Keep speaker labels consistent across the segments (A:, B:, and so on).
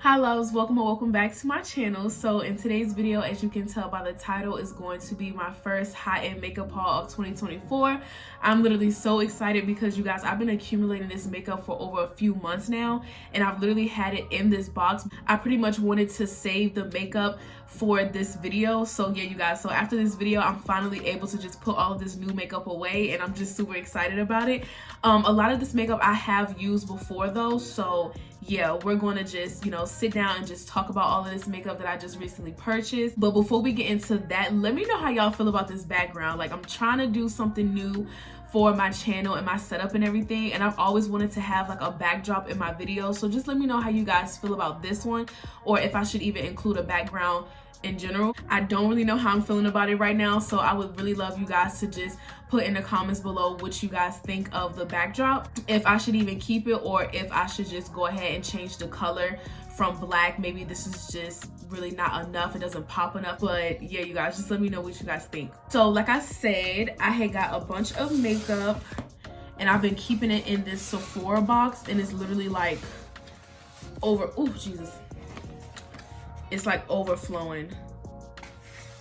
A: Hi loves, welcome or welcome back to my channel. So in today's video, as you can tell by the title, is going to be my first high-end makeup haul of 2024. I'm literally so excited because you guys, I've been accumulating this makeup for over a few months now, and I've literally had it in this box. I pretty much wanted to save the makeup for this video. So yeah, you guys, so after this video, I'm finally able to just put all of this new makeup away, and I'm just super excited about it. A lot of this makeup I have used before though, so yeah, we're going to just, sit down and just talk about all of this makeup that I just recently purchased. But before we get into that, let me know how y'all feel about this background. Like, I'm trying to do something new for my channel and my setup and everything, and I've always wanted to have like a backdrop in my videos. So just let me know how you guys feel about this one, or if I should even include a background in general. I don't really know how I'm feeling about it right now, so I would really love you guys to just put in the comments below what you guys think of the backdrop, if I should even keep it or if I should just go ahead and change the color from black. Maybe this is just really not enough, it doesn't pop enough. But yeah, you guys, just let me know what you guys think. So like I said, I had got a bunch of makeup and I've been keeping it in this Sephora box, and it's literally like it's like overflowing,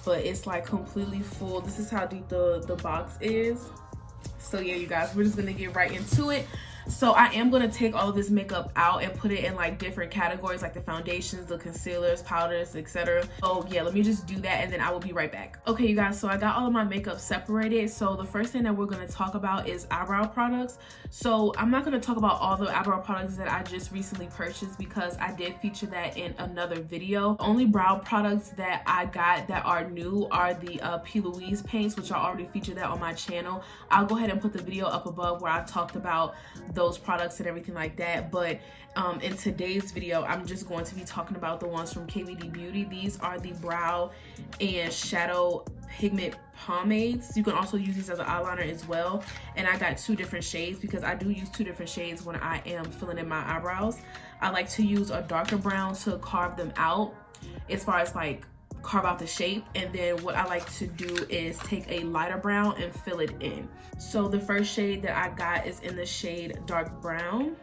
A: but it's like completely full. This is how deep the box is. So yeah, you guys, we're just gonna get right into it. So I am gonna take all of this makeup out and put it in like different categories, like the foundations, the concealers, powders, etc. So yeah, let me just do that and then I will be right back. Okay, you guys, so I got all of my makeup separated. So the first thing that we're gonna talk about is eyebrow products. So I'm not gonna talk about all the eyebrow products that I just recently purchased because I did feature that in another video. The only brow products that I got that are new are the P. Louise paints, which I already featured that on my channel. I'll go ahead and put the video up above where I talked about those products and everything like that. But in today's video, I'm just going to be talking about the ones from KVD Beauty. These are the brow and shadow pigment pomades. You can also use these as an eyeliner as well, and I got two different shades because I do use two different shades when I am filling in my eyebrows. I like to use a darker brown to carve them out, as far as like carve out the shape, and then what I like to do is take a lighter brown and fill it in. So the first shade that I got is in the shade dark brown.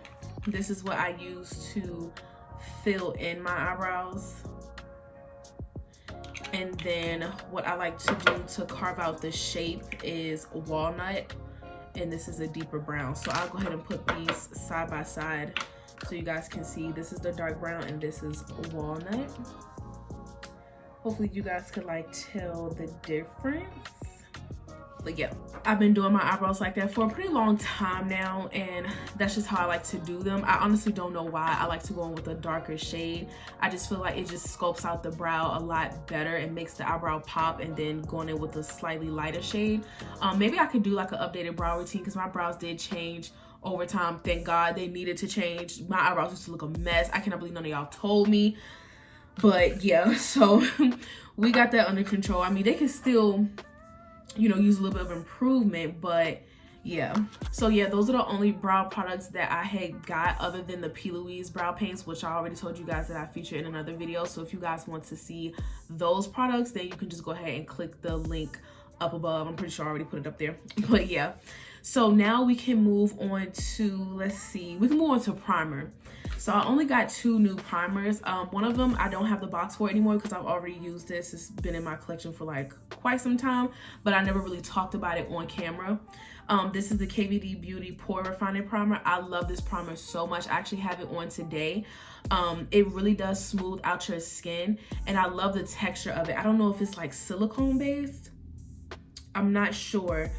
A: This is what I use to fill in my eyebrows, and then what I like to do to carve out the shape is walnut, and this is a deeper brown. So I'll go ahead and put these side by side so you guys can see. This is the dark brown and this is walnut. Hopefully you guys could like tell the difference. But yeah, I've been doing my eyebrows like that for a pretty long time now, and that's just how I like to do them. I honestly don't know why I like to go in with a darker shade. I just feel like it just sculpts out the brow a lot better and makes the eyebrow pop, and then going in with a slightly lighter shade. Maybe I could do like an updated brow routine because my brows did change over time. Thank God they needed to change. My eyebrows used to look a mess. I cannot believe none of y'all told me. But yeah, so we got that under control. I mean, they can still, use a little bit of improvement, but yeah. So yeah, those are the only brow products that I had got other than the P. Louise brow paints, which I already told you guys that I featured in another video. So if you guys want to see those products, then you can just go ahead and click the link up above. I'm pretty sure I already put it up there. But yeah, so now we can move on to, let's see, we can move on to primer. So I only got two new primers. One of them I don't have the box for anymore because I've already used this. It's been in my collection for like quite some time, but I never really talked about it on camera. This is the KVD Beauty Pore Refining Primer. I love this primer so much. I actually have it on today. It really does smooth out your skin, and I love the texture of it. I don't know if it's like silicone based. I'm not sure,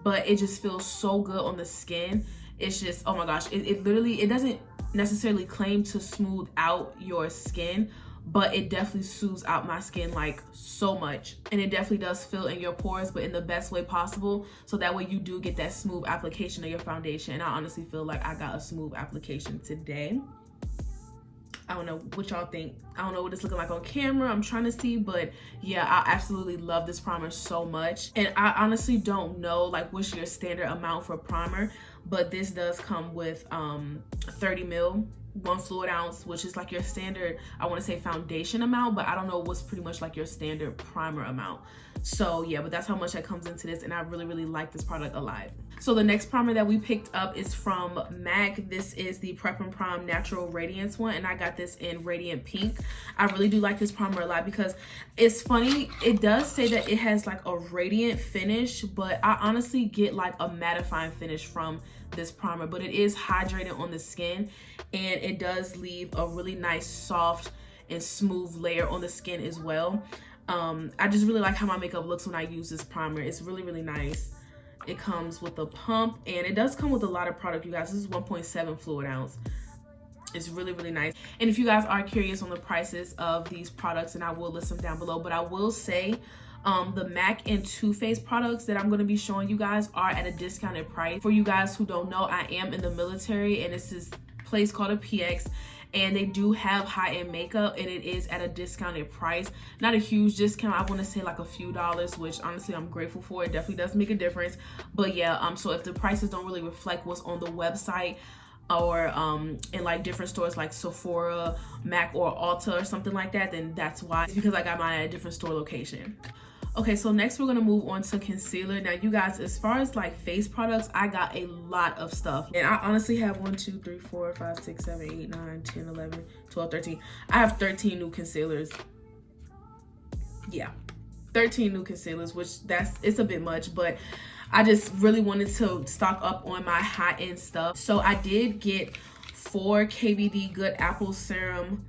A: but it just feels so good on the skin. It's just, oh my gosh, it literally, it doesn't necessarily claim to smooth out your skin, but it definitely soothes out my skin like so much, and it definitely does fill in your pores, but in the best way possible, so that way you do get that smooth application of your foundation. And I honestly feel like I got a smooth application today. I don't know what y'all think. I don't know what it's looking like on camera. I'm trying to see, but yeah, I absolutely love this primer so much. And I honestly don't know like what's your standard amount for primer, but this does come with 30 ml 1 fluid ounce, which is like your standard, I want to say foundation amount, but I don't know what's pretty much like your standard primer amount. So yeah, but that's how much that comes into this, and I really like this product a lot. So the next primer that we picked up is from MAC. This is the Prep and Prime Natural Radiance one, and I got this in Radiant Pink. I really do like this primer a lot because it's funny, it does say that it has like a radiant finish, but I honestly get like a mattifying finish from this primer, but it is hydrated on the skin, and it does leave a really nice soft and smooth layer on the skin as well. I just really like how my makeup looks when I use this primer. It's really nice. It comes with a pump, and it does come with a lot of product, you guys. This is 1.7 fluid ounce. It's really nice. And if you guys are curious on the prices of these products, and I will list them down below, but I will say the MAC and Too Faced products that I'm going to be showing you guys are at a discounted price. For you guys who don't know, I am in the military, and it's this place called a PX, and they do have high-end makeup, and it is at a discounted price. Not a huge discount, I want to say like a few dollars, which honestly I'm grateful for. It definitely does make a difference. But yeah, so if the prices don't really reflect what's on the website, or in like different stores like Sephora, MAC, or Ulta or something like that, then that's why. It's because I got mine at a different store location. Okay, so next we're gonna move on to concealer. Now you guys, as far as like face products, I got a lot of stuff, and I honestly have 1, 2, 3, 4, 5, 6, 7, 8, 9, 10, 11, 12, 13. I have 13 new concealers. Yeah, 13 new concealers, which it's a bit much, but I just really wanted to stock up on my high-end stuff. So I did get 4 KVD Good Apple Serum.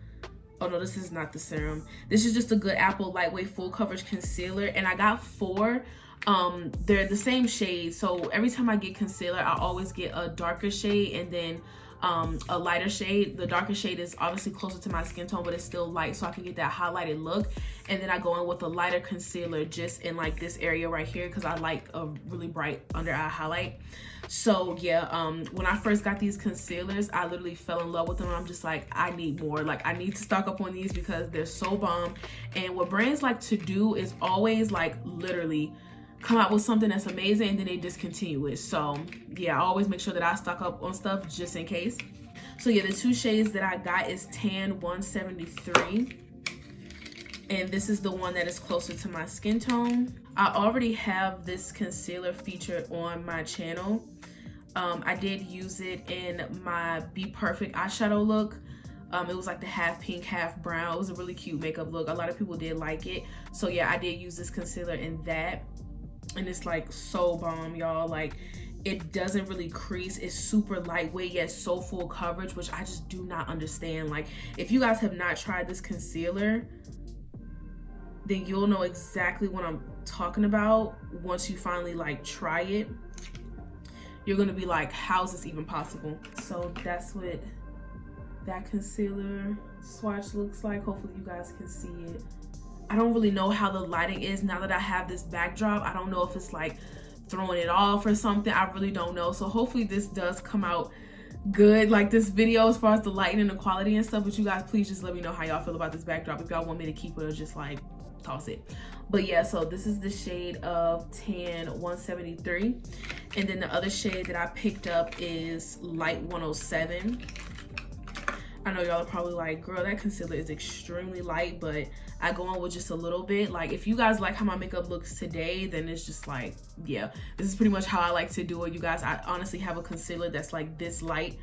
A: Oh no, this is not the serum. This is just a Good Apple Lightweight Full Coverage Concealer, and I got 4. They're the same shade, so every time I get concealer, I always get a darker shade and then a lighter shade. The darker shade is obviously closer to my skin tone, but it's still light, so I can get that highlighted look. And then I go in with a lighter concealer just in like this area right here, because I like a really bright under eye highlight. So yeah, when I first got these concealers, I literally fell in love with them. I'm just like, I need more. Like, I need to stock up on these because they're so bomb. And what brands like to do is always like literally come out with something that's amazing and then they discontinue it. So yeah, I always make sure that I stock up on stuff just in case. So yeah, the 2 shades that I got is Tan 173. And this is the one that is closer to my skin tone. I already have this concealer featured on my channel. I did use it in my Be Perfect eyeshadow look. It was like the half pink, half brown. It was a really cute makeup look. A lot of people did like it. So yeah, I did use this concealer in that. And it's like so bomb, y'all. Like, it doesn't really crease. It's super lightweight, yet so full coverage, which I just do not understand. Like, if you guys have not tried this concealer, then you'll know exactly what I'm talking about once you finally like try it. You're gonna be like, how is this even possible? So that's what that concealer swatch looks like. Hopefully you guys can see it. I don't really know how the lighting is now that I have this backdrop. I don't know if it's like throwing it off or something. I really don't know. So hopefully this does come out good, like this video, as far as the lighting and the quality and stuff. But you guys, please just let me know how y'all feel about this backdrop, if y'all want me to keep it or just like toss it. But yeah, so this is the shade of Tan 173, and then the other shade that I picked up is Light 107. I know y'all are probably like, girl, that concealer is extremely light, but I go on with just a little bit. Like, if you guys like how my makeup looks today, then it's just like, yeah, this is pretty much how I like to do it, you guys. I honestly have a concealer that's like this light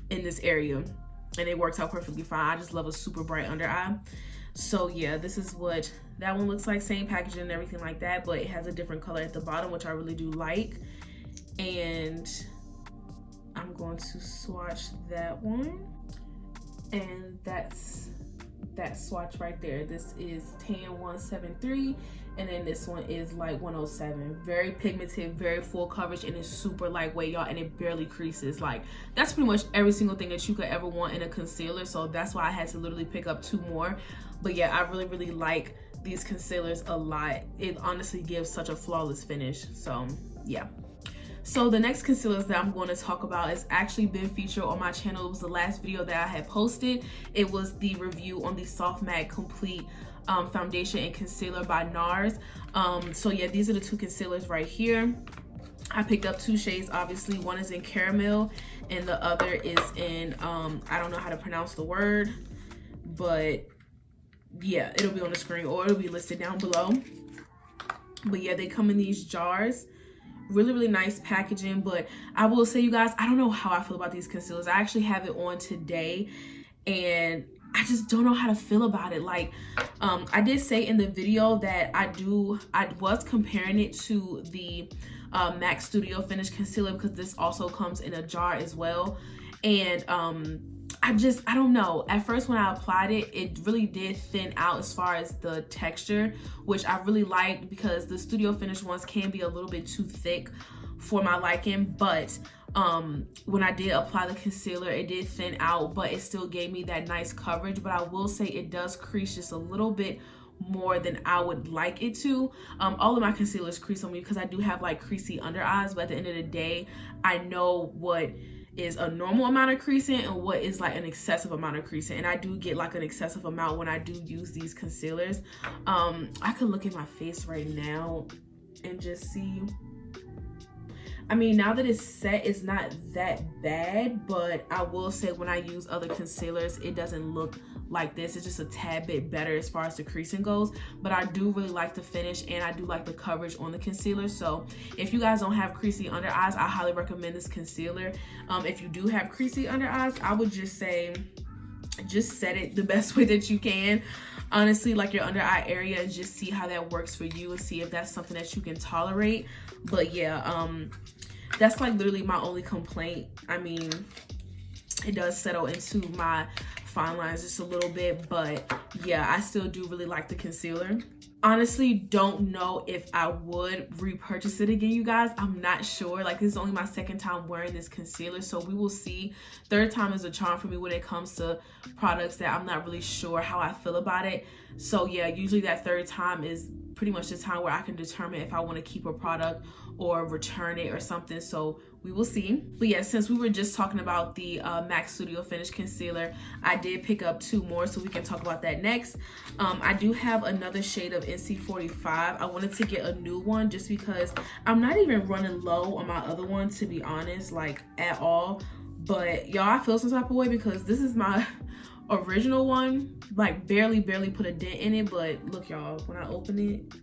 A: in this area, and it works out perfectly fine. I just love a super bright under eye. So yeah, this is what that one looks like. Same packaging and everything like that, but it has a different color at the bottom, which I really do like. And I'm going to swatch that one. And that's that swatch right there. This is Tan 173, and then this one is Light 107. Very pigmented, very full coverage, and it's super lightweight, y'all, and it barely creases. Like, that's pretty much every single thing that you could ever want in a concealer. So that's why I had to literally pick up 2 more. But yeah, I really like these concealers a lot. It honestly gives such a flawless finish. So yeah. So the next concealers that I'm going to talk about has actually been featured on my channel. It was the last video that I had posted. It was the review on the Soft Matte Complete Foundation and Concealer by Nars. So yeah, these are the 2 concealers right here. I picked up 2 shades, obviously. One is in caramel and the other is in, I don't know how to pronounce the word, but yeah, it'll be on the screen or it'll be listed down below. But yeah, they come in these jars. Really nice packaging. But I will say, you guys, I don't know how I feel about these concealers. I actually have it on today and I just don't know how to feel about it. Like, I did say in the video that I was comparing it to the MAC Studio Finish Concealer, because this also comes in a jar as well. And I don't know. At first when I applied it, it really did thin out as far as the texture, which I really liked, because the Studio Finish ones can be a little bit too thick for my liking. But when I did apply the concealer, it did thin out, but it still gave me that nice coverage. But I will say it does crease just a little bit more than I would like it to. All of my concealers crease on me because I do have like creasy under eyes, but at the end of the day, I know what is a normal amount of creasing and what is like an excessive amount of creasing, and I do get like an excessive amount when I do use these concealers. I could look at my face right now and just see. I mean, now that it's set, it's not that bad, but I will say when I use other concealers, it doesn't look like this. It's just a tad bit better as far as the creasing goes, but I do really like the finish and I do like the coverage on the concealer. So if you guys don't have creasy under eyes, I highly recommend this concealer. If you do have creasy under eyes, I would just say, just set it the best way that you can. Honestly, like your under eye area, and just see how that works for you and see if that's something that you can tolerate. But yeah, that's like literally my only complaint. I mean, it does settle into my fine lines just a little bit, but yeah, I still do really like the concealer. Honestly, don't know if I would repurchase it again, you guys. I'm not sure. Like, this is only my second time wearing this concealer, so we will see. Third time is a charm for me when it comes to products that I'm not really sure how I feel about it. So yeah, usually that third time is pretty much the time where I can determine if I want to keep a product or return it or something. So we will see. But yeah, since we were just talking about the MAC Studio Finish Concealer, I did pick up 2 more, so we can talk about that next. I do have another shade of NC45. I wanted to get a new one just because I'm not even running low on my other one, to be honest, like at all. But y'all, I feel some type of way because this is my original one. Like barely put a dent in it, but look y'all, when I open it,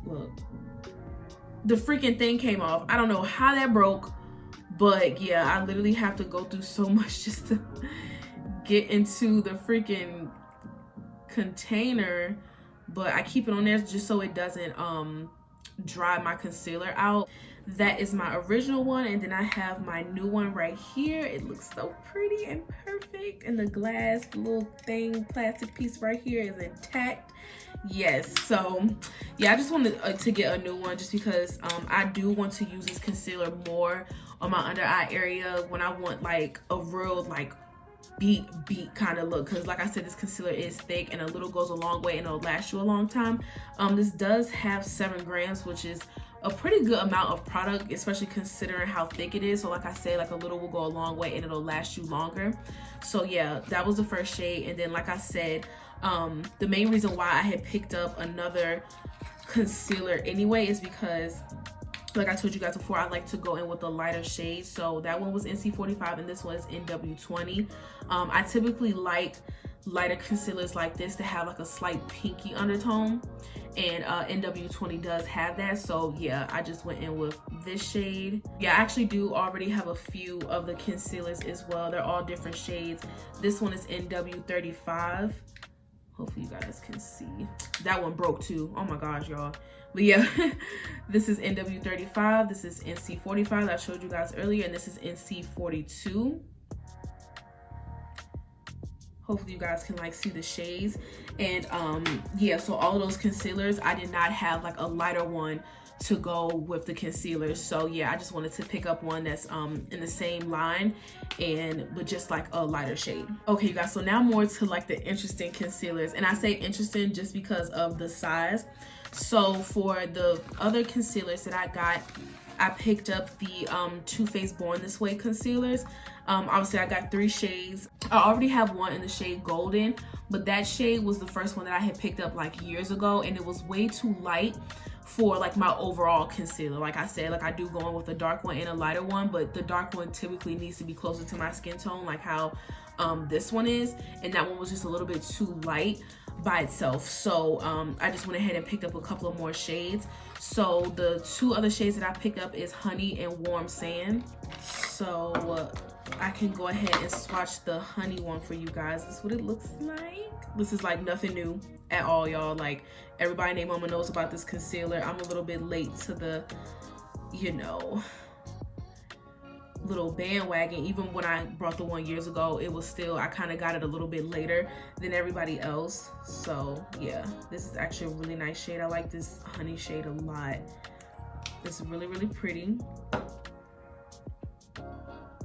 A: look, the freaking thing came off. I don't know how that broke, but yeah, I literally have to go through so much just to get into the freaking container. But I keep it on there just so it doesn't dry my concealer out. That is my original one, and then I have my new one right here. It looks so pretty and perfect, and the glass little thing, plastic piece right here is intact. Yes, so yeah, I just wanted to get a new one just because I do want to use this concealer more on my under eye area when I want like a real like beat kind of look, because like I said, this concealer is thick and a little goes a long way and it'll last you a long time. This does have 7 grams, which is a pretty good amount of product, especially considering how thick it is. So like I said, like a little will go a long way and it'll last you longer. So yeah, that was the first shade. And then like I said, the main reason why I had picked up another concealer anyway is because, like I told you guys before, I like to go in with a lighter shade. So that one was NC45 and this one is NW20. I typically like lighter concealers like this to have like a slight pinky undertone, and NW20 does have that. So yeah, I just went in with this shade. Yeah, I actually do already have a few of the concealers as well. They're all different shades. This one is NW35. Hopefully you guys can see. That one broke too. Oh my gosh, y'all. But yeah, this is NW35. This is NC45 that I showed you guys earlier, and this is NC42. Hopefully you guys can like see the shades. And yeah, so all of those concealers, I did not have like a lighter one to go with the concealers. So yeah, I just wanted to pick up one that's in the same line and with just like a lighter shade. Okay, you guys, so now more to like the interesting concealers, and I say interesting just because of the size. So for the other concealers that I got, I picked up the Too Faced Born This Way concealers. Obviously I got 3 shades. I already have one in the shade Golden, but that shade was the first one that I had picked up like years ago, and it was way too light for like my overall concealer. Like I said, like I do go in with a dark one and a lighter one, but the dark one typically needs to be closer to my skin tone, like how this one is, and that one was just a little bit too light by itself. So I just went ahead and picked up a couple of more shades. So the two other shades that I picked up is Honey and Warm Sand. So I can go ahead and swatch the honey one for you guys. This is what it looks like. This is like nothing new at all, y'all. Like everybody and their mama knows about this concealer. I'm a little bit late to the, you know, little bandwagon. Even when I brought the one years ago, it was still, I kind of got it a little bit later than everybody else. So yeah, this is actually a really nice shade. I like this honey shade a lot. It's really, really pretty.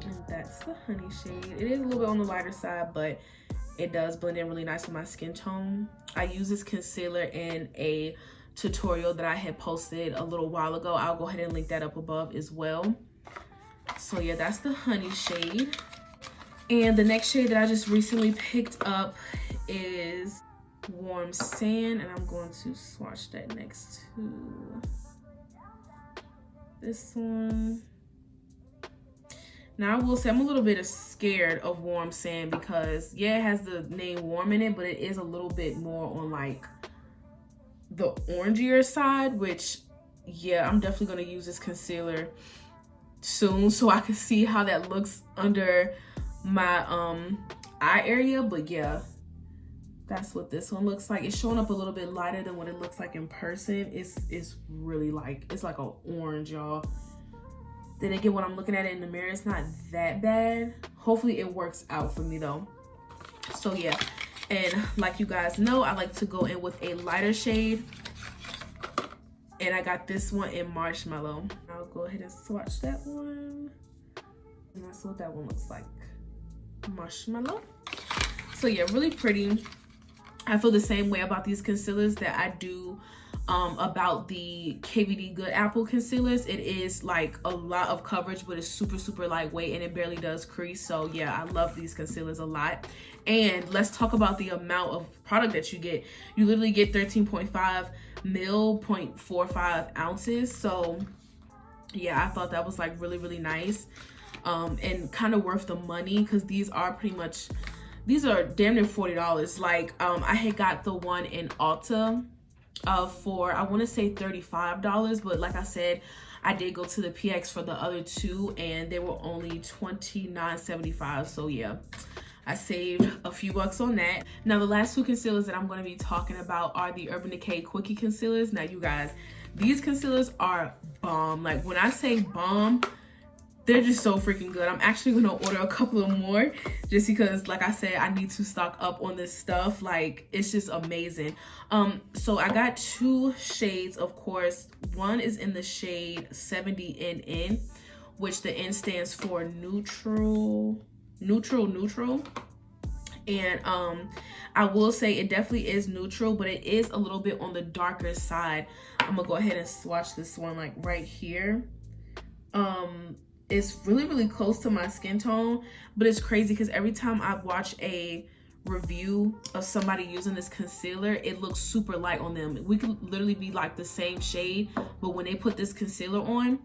A: And that's the honey shade. It is a little bit on the lighter side, but it does blend in really nice with my skin tone. I use this concealer in a tutorial that I had posted a little while ago. I'll go ahead and link that up above as well. So yeah, that's the honey shade. And the next shade that I just recently picked up is Warm Sand, and I'm going to swatch that next to this one. Now I will say I'm a little bit scared of Warm Sand because yeah, it has the name warm in it, but it is a little bit more on like the orangier side, which yeah, I'm definitely going to use this concealer soon so I can see how that looks under my eye area. But yeah, that's what this one looks like. It's showing up a little bit lighter than what it looks like in person. It's really like, it's like an orange, y'all. Then again, when I'm looking at it in the mirror, it's not that bad. Hopefully it works out for me though. So yeah, and like you guys know, I like to go in with a lighter shade, and I got this one in Marshmallow. I'll go ahead and swatch that one, and that's what that one looks like, Marshmallow. So yeah, really pretty. I feel the same way about these concealers that I do about the KVD Good Apple concealers. It is like a lot of coverage, but it's super, super lightweight and it barely does crease. So yeah, I love these concealers a lot. And let's talk about the amount of product that you get. You literally get 13.5 mil, 0.45 ounces. So yeah, I thought that was like really, really nice and kind of worth the money, because these are pretty much, these are damn near $40. Like I had got the one in Ulta for I want to say $35, but like I said, I did go to the PX for the other two and they were only $29.75. So yeah, I saved a few bucks on that. Now the last two concealers that I'm going to be talking about are the Urban Decay Quickie Concealers. Now you guys, these concealers are bomb. Like when I say bomb, they're just so freaking good. I'm actually gonna order a couple of more just because, like I said, I need to stock up on this stuff. Like it's just amazing. So I got two shades, of course. One is in the shade 70NN, which the N stands for neutral. And I will say it definitely is neutral, but it is a little bit on the darker side. I'm gonna go ahead and swatch this one like right here. It's really, really close to my skin tone, but it's crazy because every time I watch a review of somebody using this concealer, it looks super light on them. We could literally be like the same shade, but when they put this concealer on,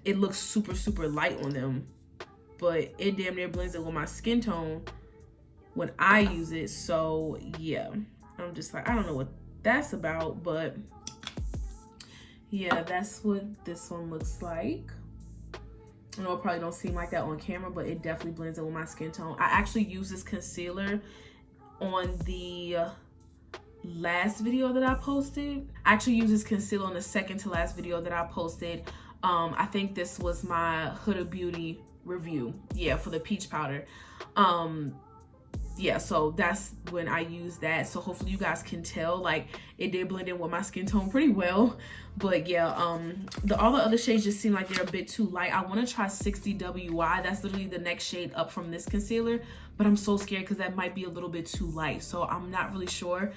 A: it looks super, super light on them, but it damn near blends in with my skin tone when I use it. So yeah, I'm just like, I don't know what that's about, but yeah, that's what this one looks like. I know it probably don't seem like that on camera, but it definitely blends in with my skin tone. I actually used this concealer on the last video that I posted. I actually used this concealer on the second to last video that I posted. I think this was my Huda Beauty review. Yeah, for the peach powder. Yeah, so that's when I used that. So hopefully you guys can tell, like, it did blend in with my skin tone pretty well. But yeah, all the other shades just seem like they're a bit too light. I want to try 60WY. That's literally the next shade up from this concealer, but I'm so scared because that might be a little bit too light. So I'm not really sure.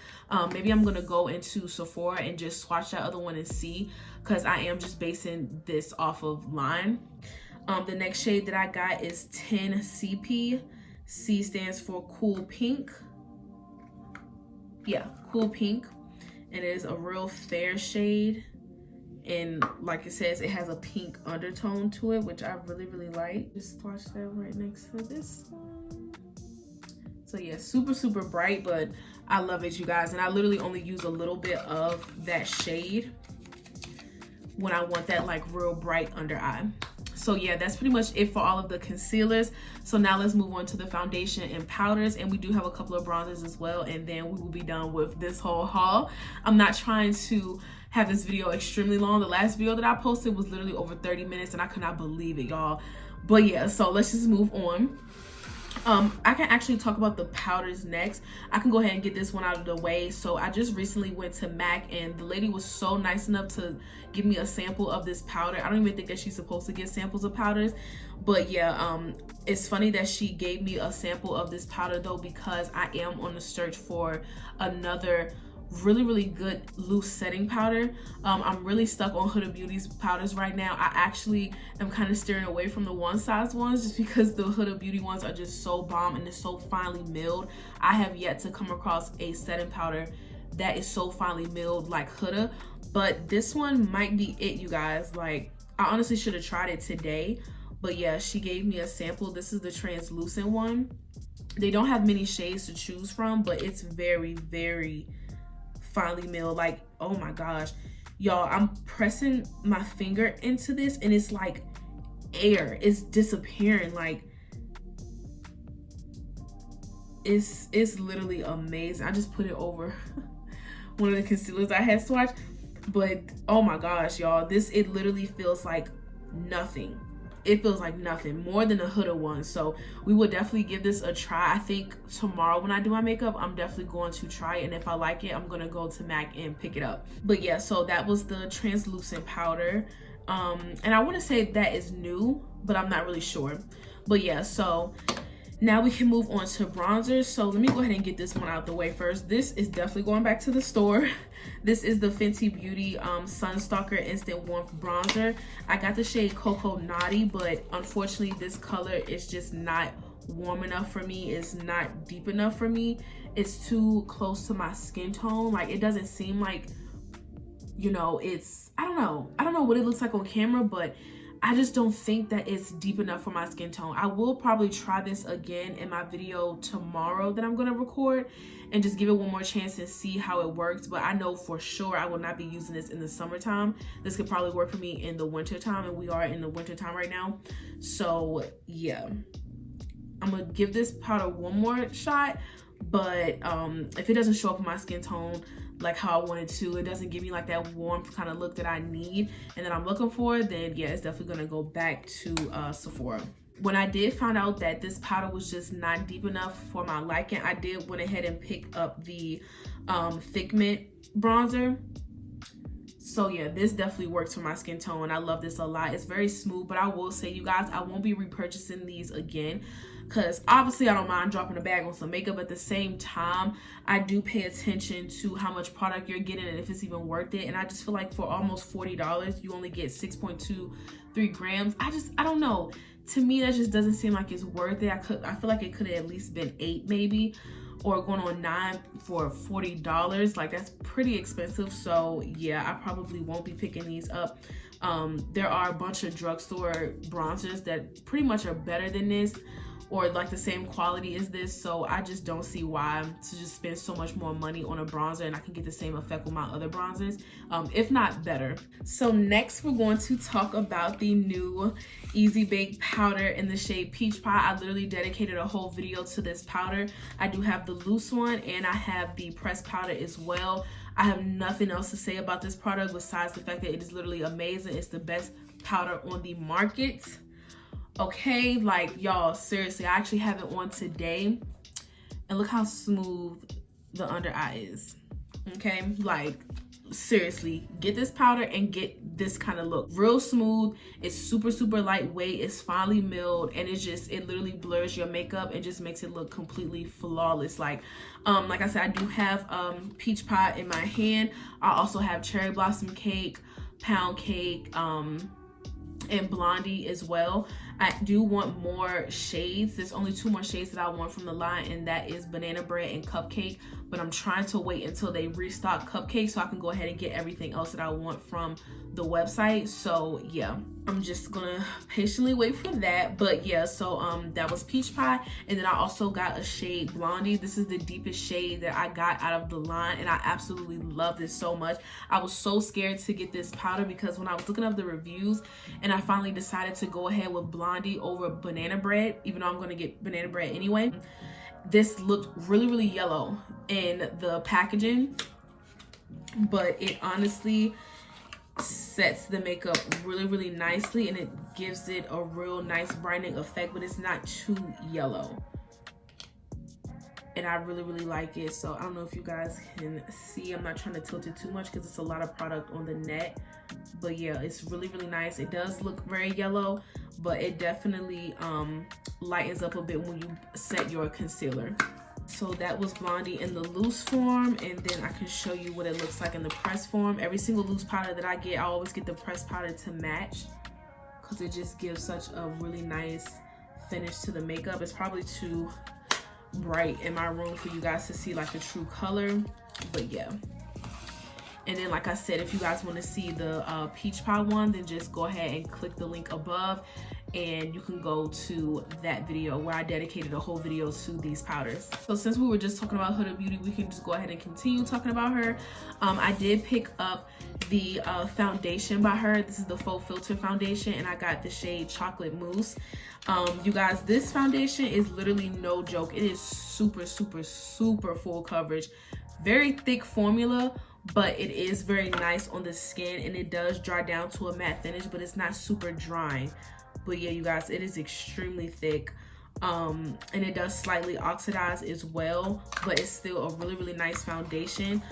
A: Maybe I'm gonna go into Sephora and just swatch that other one and see, because I am just basing this off of line. The next shade that I got is 10CP. C stands for Cool Pink. Yeah, Cool Pink. and it is a real fair shade, and like it says, it has a pink undertone to it, which I really like. Just swatch that right next to this one. So yeah, super bright, but I love it, you guys. And I literally only use a little bit of that shade when I want that like real bright under eye. So yeah, that's pretty much it for all of the concealers. So now let's move on to the foundation and powders, and we do have a couple of bronzers as well, and then we will be done with this whole haul. I'm not trying to have this video extremely long. The last video that I posted was literally over 30 minutes and I could not believe it, y'all. But yeah, so let's just move on. I can actually talk about the powders next. I can go ahead and get this one out of the way. So I just recently went to MAC, and the lady was so nice enough to give me a sample of this powder. I don't even think that she's supposed to get samples of powders, but yeah, it's funny that she gave me a sample of this powder though, because I am on the search for another really good loose setting powder. I'm really stuck on Huda Beauty's powders right now. I actually am kind of steering away from the one size ones, just because the Huda Beauty ones are just so bomb and it's so finely milled. I have yet to come across a setting powder that is so finely milled like Huda, but this one might be it, you guys. Like, I honestly should have tried it today, but yeah, she gave me a sample. This is the translucent one. They don't have many shades to choose from, but it's very finely milled. Like, oh my gosh, y'all, I'm pressing my finger into this and it's like air is disappearing. Like, it's literally amazing. I just put it over one of the concealers I had swatched, but oh my gosh, y'all, it literally feels like nothing. It feels like nothing, more than the Huda one. So we will definitely give this a try. I think tomorrow when I do my makeup, I'm definitely going to try it, and if I like it, I'm gonna go to MAC and pick it up. But yeah, so that was the translucent powder, and I want to say that is new, but I'm not really sure. But yeah, so now we can move on to bronzers. So let me go ahead and get this one out the way first. This is definitely going back to the store. This is the Fenty Beauty Sun Stalkr Instant Warmth Bronzer. I got the shade Cocoa Naughty, but unfortunately this color is just not warm enough for me. It's not deep enough for me. It's too close to my skin tone. Like, it doesn't seem like, you know, it's, I don't know what it looks like on camera, but I just don't think that it's deep enough for my skin tone. I will probably try this again in my video tomorrow that I'm gonna record, and just give it one more chance and see how it works. But I know for sure I will not be using this in the summertime. This could probably work for me in the winter time, and we are in the winter time right now. So yeah, I'm gonna give this powder one more shot, but if it doesn't show up in my skin tone like how I wanted to, it doesn't give me like that warmth kind of look that I need and that I'm looking for, then yeah, it's definitely gonna go back to Sephora. When I did find out that this powder was just not deep enough for my liking, I did went ahead and pick up the Thick Mint bronzer. So yeah, this definitely works for my skin tone. I love this a lot. It's very smooth, but I will say, you guys, I won't be repurchasing these again, because obviously I don't mind dropping a bag on some makeup. At the same time, I do pay attention to how much product you're getting and if it's even worth it. And I just feel like for almost $40, you only get 6.23 grams. I don't know. To me, that just doesn't seem like it's worth it. I feel like it could have at least been 8 maybe, or going on 9 for $40. Like, that's pretty expensive. So yeah, I probably won't be picking these up. There are a bunch of drugstore bronzers that pretty much are better than this, or like the same quality as this. So I just don't see why to just spend so much more money on a bronzer, and I can get the same effect with my other bronzers, if not better. So next we're going to talk about the new Easy Bake powder in the shade Peach Pie. I literally dedicated a whole video to this powder. I do have the loose one and I have the pressed powder as well. I have nothing else to say about this product besides the fact that it is literally amazing. It's the best powder on the market. Okay, like, y'all, seriously, I actually have it on today, and look how smooth the under eye is. Okay, like, seriously, get this powder and get this kind of look. Real smooth. It's super lightweight. It's finely milled, and it literally blurs your makeup and just makes it look completely flawless. Like I said, I do have Peach Pie in my hand. I also have Cherry Blossom Cake, Pound Cake, and Blondie as well. I do want more shades. There's only 2 more shades that I want from the line, and that is Banana Bread and Cupcake. But I'm trying to wait until they restock Cupcake so I can go ahead and get everything else that I want from the website. So yeah, I'm just gonna patiently wait for that. But yeah, so that was Peach Pie, and then I also got a shade Blondie. This is the deepest shade that I got out of the line, and I absolutely love this so much. I was so scared to get this powder because when I was looking up the reviews and I finally decided to go ahead with Blondie over Banana Bread, even though I'm gonna get Banana Bread anyway, this looked really yellow in the packaging, but it honestly sets the makeup really nicely, and it gives it a real nice brightening effect, but it's not too yellow, and I really like it. So I don't know if you guys can see, I'm not trying to tilt it too much because it's a lot of product on the net, but yeah, it's really nice. It does look very yellow, but it definitely lightens up a bit when you set your concealer. So that was Blondie in the loose form, and then I can show you what it looks like in the press form. Every single loose powder that I get, I always get the press powder to match because it just gives such a really nice finish to the makeup. It's probably too bright in my room for you guys to see like the true color, but yeah. And then like I said, if you guys want to see the Peach Pie one, then just go ahead and click the link above and you can go to that video where I dedicated a whole video to these powders. So since we were just talking about Huda Beauty, we can just go ahead and continue talking about her. I did pick up the foundation by her. This is the Faux Filter foundation, and I got the shade Chocolate Mousse. You guys, this foundation is literally no joke. It is super full coverage, very thick formula, but it is very nice on the skin, and it does dry down to a matte finish, but it's not super drying. But yeah, you guys, it is extremely thick, and it does slightly oxidize as well, but it's still a really nice foundation.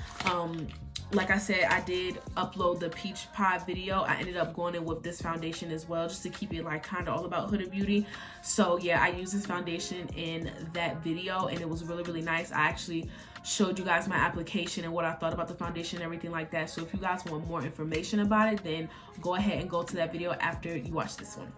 A: Like I said, I did upload the Peach Pie video. I ended up going in with this foundation as well, just to keep it like kind of all about Huda Beauty. So yeah, I used this foundation in that video, and it was really nice. I actually showed you guys my application and what I thought about the foundation and everything like that. So if you guys want more information about it, then go ahead and go to that video after you watch this one.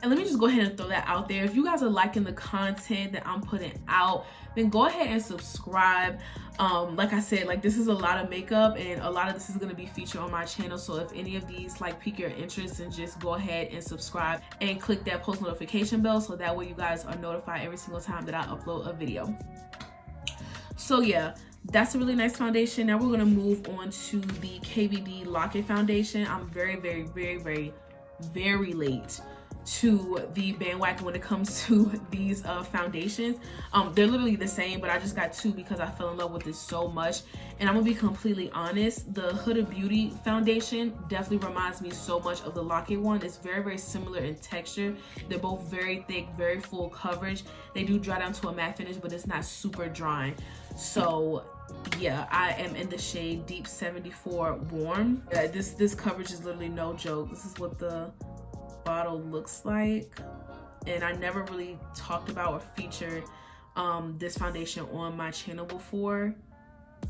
A: And let me just go ahead and throw that out there. If you guys are liking the content that I'm putting out, then go ahead and subscribe. Like I said, like this is a lot of makeup, and a lot of this is going to be featured on my channel. So if any of these like pique your interest, then just go ahead and subscribe and click that post notification bell, so that way you guys are notified every single time that I upload a video. So yeah, that's a really nice foundation. Now we're going to move on to the KVD Lock-It foundation. I'm very late to the bandwagon when it comes to these foundations. They're literally the same, but I just got 2 because I fell in love with it so much. And I'm gonna be completely honest, the Huda Beauty foundation definitely reminds me so much of the Lock-It one. It's very similar in texture. They're both very thick, very full coverage. They do dry down to a matte finish, but it's not super drying. So yeah, I am in the shade Deep 74 Warm. This coverage is literally no joke. This is what the bottle looks like, and I never really talked about or featured this foundation on my channel before,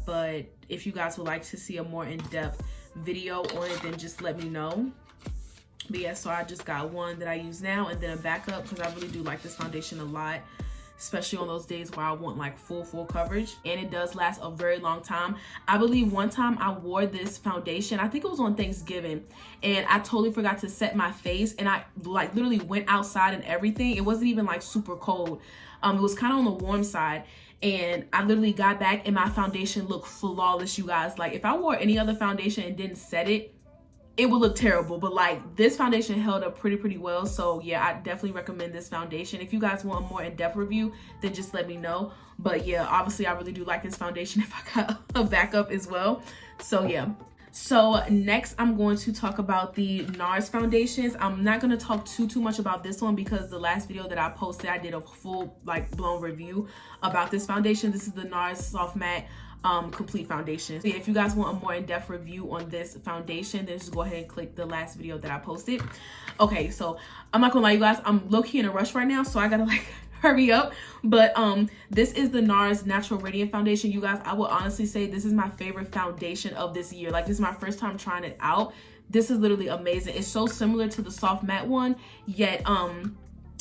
A: but if you guys would like to see a more in-depth video on it, then just let me know. But yeah, so I just got one that I use now, and then a backup, because I really do like this foundation a lot, especially on those days where I want like full coverage, and it does last a very long time. I believe one time I wore this foundation, I think it was on Thanksgiving, and I totally forgot to set my face, and I like literally went outside and everything. It wasn't even like super cold. It was kind of on the warm side, and I literally got back and my foundation looked flawless, you guys. Like if I wore any other foundation and didn't set it, it would look terrible, but like this foundation held up pretty well. So yeah, I definitely recommend this foundation. If you guys want a more in-depth review, then just let me know. But yeah, obviously I really do like this foundation if I got a backup as well. So yeah. So next I'm going to talk about the Nars foundations. I'm not going to talk too much about this one because the last video that I posted, I did a full like blown review about this foundation. This is the Nars Soft Matte Complete Foundation. So yeah, if you guys want a more in-depth review on this foundation, then just go ahead and click the last video that I posted. Okay, so I'm not gonna lie, you guys, I'm low-key in a rush right now, so I gotta like hurry up. But this is the Nars Natural Radiant Foundation. You guys, I will honestly say this is my favorite foundation of this year. Like this is my first time trying it out. This is literally amazing. It's so similar to the soft matte one, yet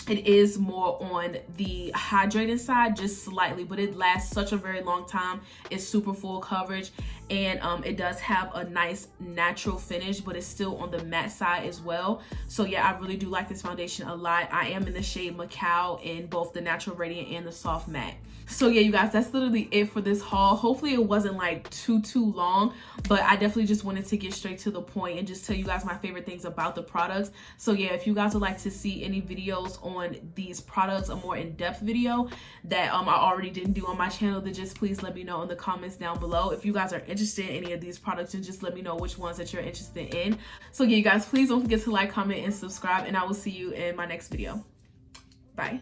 A: it is more on the hydrating side, just slightly, but it lasts such a very long time. It's super full coverage, and it does have a nice natural finish, but it's still on the matte side as well. So yeah, I really do like this foundation a lot. I am in the shade Macao in both the natural radiant and the soft matte. So yeah, you guys, that's literally it for this haul. Hopefully it wasn't like too long, but I definitely just wanted to get straight to the point and just tell you guys my favorite things about the products. So yeah, if you guys would like to see any videos on these products, a more in-depth video that I already didn't do on my channel, then just please let me know in the comments down below. If you guys are interested in any of these products, then just let me know which ones that you're interested in. So yeah, you guys, please don't forget to like, comment, and subscribe, and I will see you in my next video. Bye.